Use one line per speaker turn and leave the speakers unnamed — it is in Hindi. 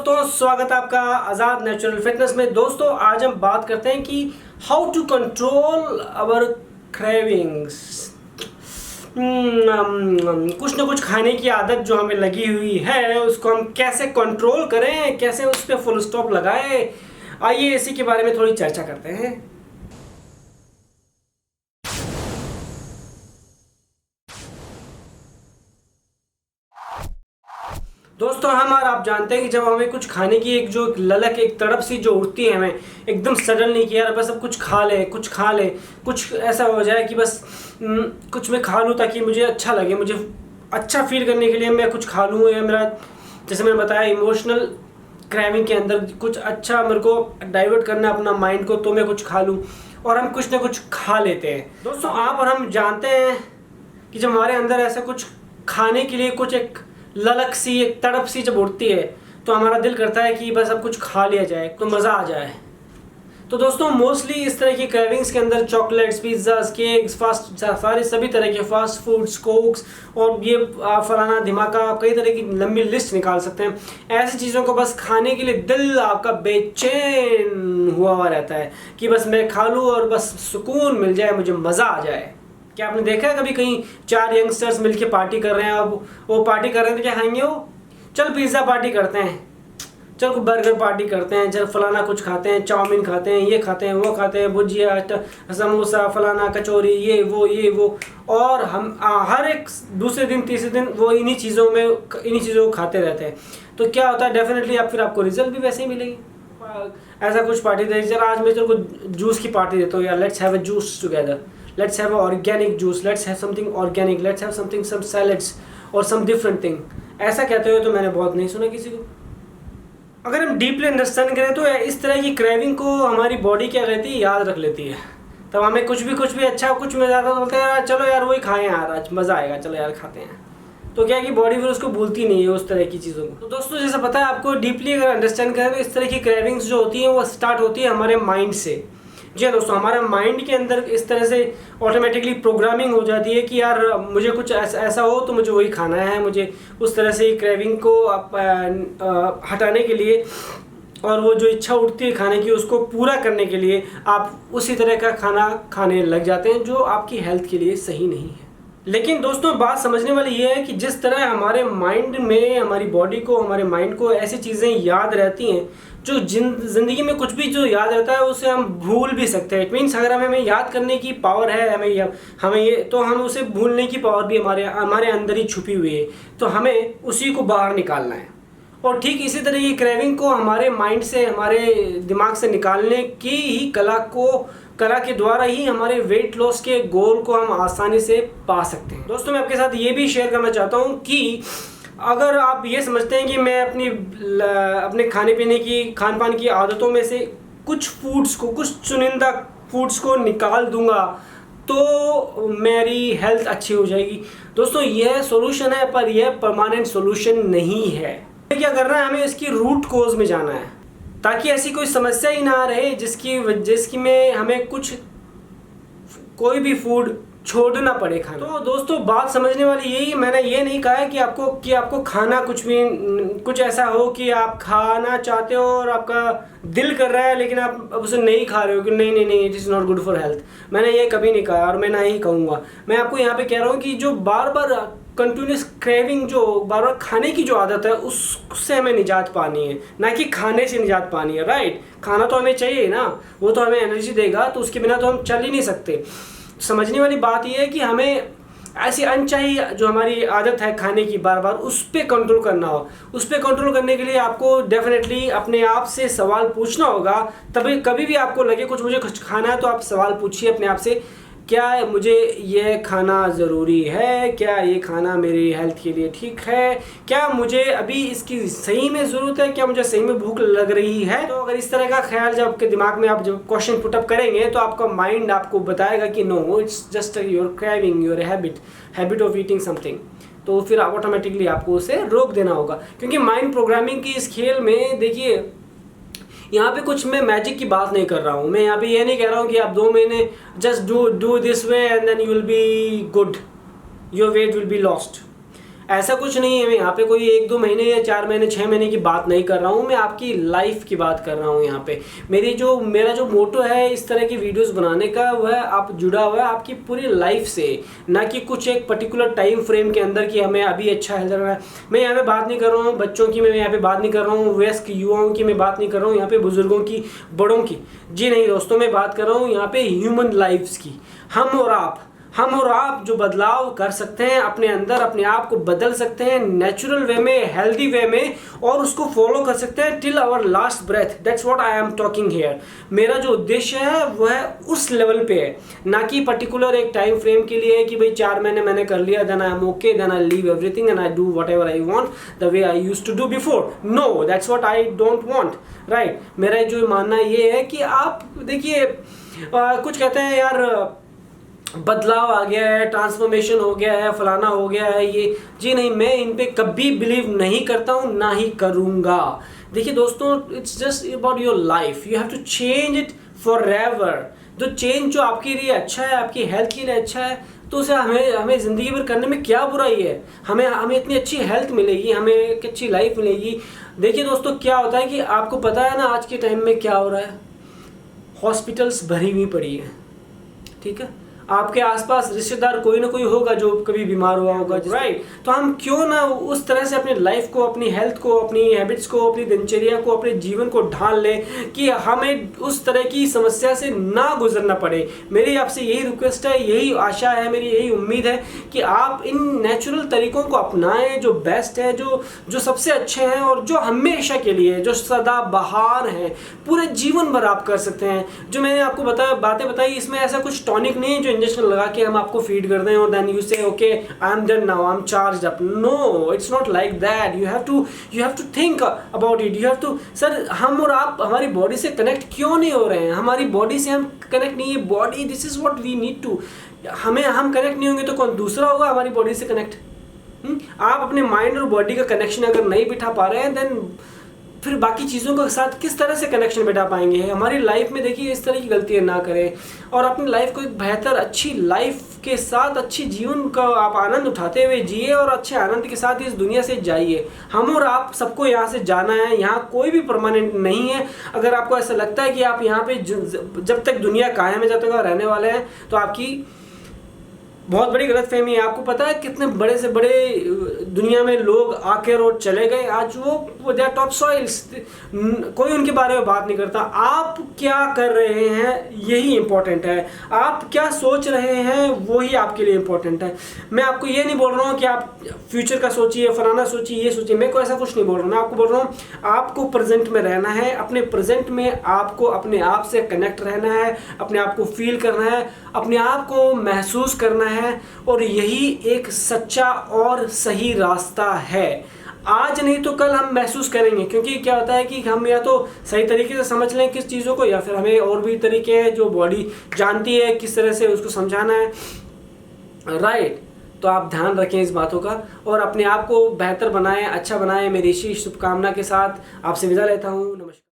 दोस्तों स्वागत है आपका आज़ाद नेचुरल फिटनेस में। दोस्तों आज हम बात करते हैं कि how to control our cravings. कुछ ना कुछ खाने की आदत जो हमें लगी हुई है उसको हम कैसे कंट्रोल करें, कैसे उस पर फुल स्टॉप लगाएं। आइए इसी के बारे में थोड़ी चर्चा करते हैं। दोस्तों हम और आप जानते हैं कि जब हमें कुछ खाने की एक ललक, एक तड़प सी जो उठती है हमें एकदम सडनली कि यार बस अब कुछ खा ले, कुछ ऐसा हो जाए कि बस कुछ मैं खा लूँ ताकि मुझे अच्छा लगे, मुझे अच्छा फील करने के लिए मैं कुछ खा लूँ, या मेरा जैसे मैंने बताया इमोशनल क्रेविंग के अंदर कुछ अच्छा मेरे को डाइवर्ट करना अपना माइंड को, तो मैं कुछ खा लूँ और हम कुछ ना कुछ खा लेते हैं। दोस्तों आप और हम जानते हैं कि जब हमारे अंदर ऐसा कुछ खाने के लिए कुछ एक ललक सी, एक तड़प सी जब उठती है तो हमारा दिल करता है कि बस अब कुछ खा लिया जाए तो मज़ा आ जाए। तो दोस्तों मोस्टली इस तरह की क्रेविंग्स के अंदर चॉकलेट्स, पिज़्ज़ास, केक्स, सभी तरह के फास्ट फूड्स, कोक्स और ये फलाना धिमाका, आप कई तरह की लंबी लिस्ट निकाल सकते हैं। ऐसी चीज़ों को बस खाने के लिए दिल आपका बेचैन हुआ रहता है कि बस मैं खा लूँ और बस सुकून मिल जाए, मुझे मज़ा आ जाए। क्या आपने देखा है कभी कहीं 4 यंगस्टर्स मिलके पार्टी कर रहे हैं, अब वो पार्टी कर रहे हैं तो क्या खाएंगे वो? चल पिज़्ज़ा पार्टी करते हैं, चल बर्गर पार्टी करते हैं, चल फलाना कुछ खाते हैं, चाउमीन खाते हैं, ये खाते हैं, वो खाते हैं, भुजिया, समोसा, फलाना, कचौरी, ये वो और हम हर एक दूसरे दिन तीसरे दिन वो इन्हीं चीज़ों को खाते रहते हैं। तो क्या होता है, डेफिनेटली आपको रिजल्ट भी वैसे ही मिलेगी। ऐसा कुछ पार्टी दे, चल आज मैं तेरे को जूस की पार्टी देता हूँ यार, let's have a juice together, let's have organic juice, let's have something organic, let's have something, some salads और some different thing। ऐसा कहते हुए तो मैंने बहुत नहीं सुना किसी को। अगर हम डीपली अंडरस्टैंड करें तो इस तरह की क्रेविंग को हमारी बॉडी क्या कहती है, याद रख लेती है। तब हमें कुछ भी अच्छा, कुछ में ज़्यादा बोलते हैं यार चलो यार वही खाएं यार, आज मज़ा आएगा, चलो यार खाते हैं। तो क्या है कि बॉडी फिर उसको भूलती नहीं है उस तरह की चीज़ों को। तो दोस्तों जैसा पता है आपको, डीपली अगर अंडरस्टैंड करें तो इस तरह की क्रेविंग्स जो होती हैं वो स्टार्ट होती है हमारे माइंड से। जी हाँ दोस्तों, हमारा माइंड के अंदर इस तरह से ऑटोमेटिकली प्रोग्रामिंग हो जाती है कि यार मुझे कुछ ऐसा हो तो मुझे वही खाना है। मुझे उस तरह से क्रेविंग को हटाने के लिए और वो जो इच्छा उठती है खाने की उसको पूरा करने के लिए आप उसी तरह का खाना खाने लग जाते हैं जो आपकी हेल्थ के लिए सही नहीं है। लेकिन दोस्तों बात समझने वाली ये है कि जिस तरह हमारे माइंड में, हमारी बॉडी को, हमारे माइंड को ऐसी चीज़ें याद रहती हैं जो ज़िंदगी में कुछ भी जो याद रहता है उसे हम भूल भी सकते हैं। इट मीन्स अगर हमें याद करने की पावर है, हमें ये, तो हम उसे भूलने की पावर भी हमारे अंदर ही छुपी हुई है, तो हमें उसी को बाहर निकालना है। और ठीक इसी तरह ये क्रेविंग को हमारे माइंड से, हमारे दिमाग से निकालने की ही कला के द्वारा ही हमारे वेट लॉस के गोल को हम आसानी से पा सकते हैं। दोस्तों मैं आपके साथ ये भी शेयर करना चाहता हूँ कि अगर आप ये समझते हैं कि मैं अपने खाने पीने की, खान पान की आदतों में से कुछ चुनिंदा फूड्स को निकाल दूंगा तो मेरी हेल्थ अच्छी हो जाएगी, दोस्तों यह सॉल्यूशन है पर यह परमानेंट सॉल्यूशन नहीं है। क्या करना है, हमें इसकी रूट कोज में जाना है ताकि ऐसी कोई समस्या ही ना रहे जिसकी में हमें कोई भी फूड छोड़ना पड़े खाना। तो दोस्तों बात समझने वाली यही, मैंने ये नहीं कहा है कि आपको खाना कुछ ऐसा हो कि आप खाना चाहते हो और आपका दिल कर रहा है लेकिन आप अब उसे नहीं खा रहे हो कि नहीं it is not good for health. मैंने ये कभी नहीं कहा और मैं ना ही कहूँगा। मैं आपको यहाँ पे कह रहा हूँ कि जो बार बार कंटिन्यूस क्रेविंग, जो बार बार खाने की जो आदत है उससे हमें निजात पानी है, ना कि खाने से निजात पानी है। राइट, खाना तो हमें चाहिए ना, वो तो हमें एनर्जी देगा, तो उसके बिना तो हम चल ही नहीं सकते। समझने वाली बात यह है कि हमें ऐसी अनचाही जो हमारी आदत है खाने की बार बार, उस पर कंट्रोल करना हो। उस पर कंट्रोल करने के लिए आपको डेफिनेटली अपने आप से सवाल पूछना होगा। तभी कभी भी आपको लगे मुझे कुछ खाना है तो आप सवाल पूछिए अपने आप से, क्या मुझे ये खाना ज़रूरी है, क्या ये खाना मेरी हेल्थ के लिए ठीक है, क्या मुझे अभी इसकी सही में ज़रूरत है, क्या मुझे सही में भूख लग रही है। तो अगर इस तरह का ख्याल जब आपके दिमाग में आप जब क्वेश्चन पुटअप करेंगे तो आपका माइंड आपको बताएगा कि no, it's just your craving, your habit of eating something. तो फिर ऑटोमेटिकली आपको उसे रोक देना होगा, क्योंकि माइंड प्रोग्रामिंग की इस खेल में देखिए, यहाँ पे कुछ मैं मैजिक की बात नहीं कर रहा हूँ। मैं यहाँ पे ये नहीं कह रहा हूँ कि आप 2 महीने just do this way and then you will be good, your weight will be lost. ऐसा कुछ नहीं है, मैं यहाँ पे कोई 1-2 महीने या 4 महीने 6 महीने की बात नहीं कर रहा हूँ, मैं आपकी लाइफ की बात कर रहा हूँ यहाँ पे। मेरा जो मोटो है इस तरह की वीडियोस बनाने का, वह आप जुड़ा हुआ है आपकी पूरी लाइफ से, ना कि कुछ एक पर्टिकुलर टाइम फ्रेम के अंदर कि हमें अभी अच्छा हेल्थ रखना है। मैं यहाँ पे बात नहीं कर रहा हूँ बच्चों की, मैं यहाँ पे बात नहीं कर रहा हूँ वयस्क युवाओं की, मैं बात नहीं कर रहा हूँ यहाँ पे बुजुर्गों की, बड़ों की। जी नहीं दोस्तों, मैं बात कर रहा हूँ यहाँ पे ह्यूमन लाइफ्स की। हम और आप जो बदलाव कर सकते हैं अपने अंदर, अपने आप को बदल सकते हैं नेचुरल वे में, हेल्दी वे में, और उसको फॉलो कर सकते हैं till our last breath. That's what I am talking here. मेरा जो उद्देश्य है वह उस लेवल पे है, ना कि पर्टिकुलर एक टाइम फ्रेम के लिए कि भाई 4 महीने मैंने कर लिया, then I am okay, then I leave everything and I do whatever I want the way I used to do before. No, that's what I don't want, right. मेरा जो मानना ये है कि आप देखिए, कुछ कहते हैं यार बदलाव आ गया है, ट्रांसफॉर्मेशन हो गया है, फलाना हो गया है ये। जी नहीं, मैं इन पे कभी बिलीव नहीं करता हूँ, ना ही करूँगा। देखिए दोस्तों, it's just about your life, you have to change it forever. जो चेंज जो आपके लिए अच्छा है, आपकी हेल्थ के लिए अच्छा है, तो उसे हमें ज़िंदगी भर करने में क्या बुराई है। हमें इतनी अच्छी हेल्थ मिलेगी, हमें एक अच्छी लाइफ मिलेगी। देखिए दोस्तों, क्या होता है कि आपको पता है ना आज के टाइम में क्या हो रहा है, हॉस्पिटल्स भरी हुई पड़ी है, ठीक है। आपके आसपास रिश्तेदार कोई ना कोई होगा जो कभी बीमार हुआ होगा, राइट। तो हम क्यों ना उस तरह से अपनी लाइफ को, अपनी हेल्थ को, अपनी हैबिट्स को, अपनी दिनचर्या को, अपने जीवन को ढाल लें कि हमें उस तरह की समस्या से ना गुजरना पड़े। मेरी आपसे यही रिक्वेस्ट है, यही आशा है, मेरी यही उम्मीद है कि आप इन नेचुरल तरीकों को अपनाएं जो बेस्ट है, जो सबसे अच्छे हैं और जो हमेशा के लिए, जो सदाबहार हैं, पूरे जीवन भर आप कर सकते हैं। जो मैंने आपको बातें बताई, इसमें ऐसा कुछ टॉनिक नहीं है जो इंजेक्शन लगा के हम आपको फीड कर दें और then you say okay I am done now, I am charged up. No, it's not like that. You have to think about it. You have to, sir हम और आप हमारी बॉडी से कनेक्ट क्यों नहीं हो रहे हैं? हमारी बॉडी से हम कनेक्ट नहीं है। Body, this is what we need to. हम कनेक्ट नहीं होंगे तो कौन दूसरा होगा हमारी बॉडी से कनेक्ट? आप अपने माइंड और बॉडी का कनेक्शन अगर नहीं बिठा पा रहे हैं, देन फिर बाकी चीज़ों के साथ किस तरह से कनेक्शन बिठा पाएंगे? हमारी लाइफ में देखिए इस तरह की गलतियाँ ना करें और अपनी लाइफ को एक बेहतर, अच्छी लाइफ के साथ, अच्छी जीवन का आप आनंद उठाते हुए जिए और अच्छे आनंद के साथ इस दुनिया से जाइए। हम और आप सबको यहाँ से जाना है, यहाँ कोई भी परमानेंट नहीं है। अगर आपको ऐसा लगता है कि आप यहाँ पे जब तक दुनिया कायम है, जब तक रहने वाले हैं, तो आपकी बहुत बड़ी गलतफहमी है। आपको पता है कितने बड़े से बड़े दुनिया में लोग आके और चले गए, आज वो दे आर टॉप सॉइल्स, कोई उनके बारे में बात नहीं करता। आप क्या कर रहे हैं यही इंपॉर्टेंट है, आप क्या सोच रहे हैं वही आपके लिए इंपॉर्टेंट है। मैं आपको ये नहीं बोल रहा हूँ कि आप फ्यूचर का सोचिए, फलाना सोचिए, ये सोचिए, मैं कोई ऐसा कुछ नहीं बोल रहा हूँ। मैं आपको बोल रहा हूँ आपको प्रेजेंट में रहना है। अपने प्रेजेंट में आपको अपने आप से कनेक्ट रहना है, अपने आप को फील करना है, अपने आप को महसूस करना है, और यही एक सच्चा और सही रास्ता है। आज नहीं तो कल हम महसूस करेंगे, क्योंकि क्या होता है कि हम या तो सही तरीके से समझ लें किस चीज़ों को, या फिर हमें और भी तरीके हैं जो बॉडी जानती है किस तरह से उसको समझाना है, राइट। तो आप ध्यान रखें इस बातों का और अपने आप को बेहतर बनाएं, अच्छा बनाएं। मेरी इसी शुभकामना के साथ आपसे विदा लेता हूँ। नमस्कार।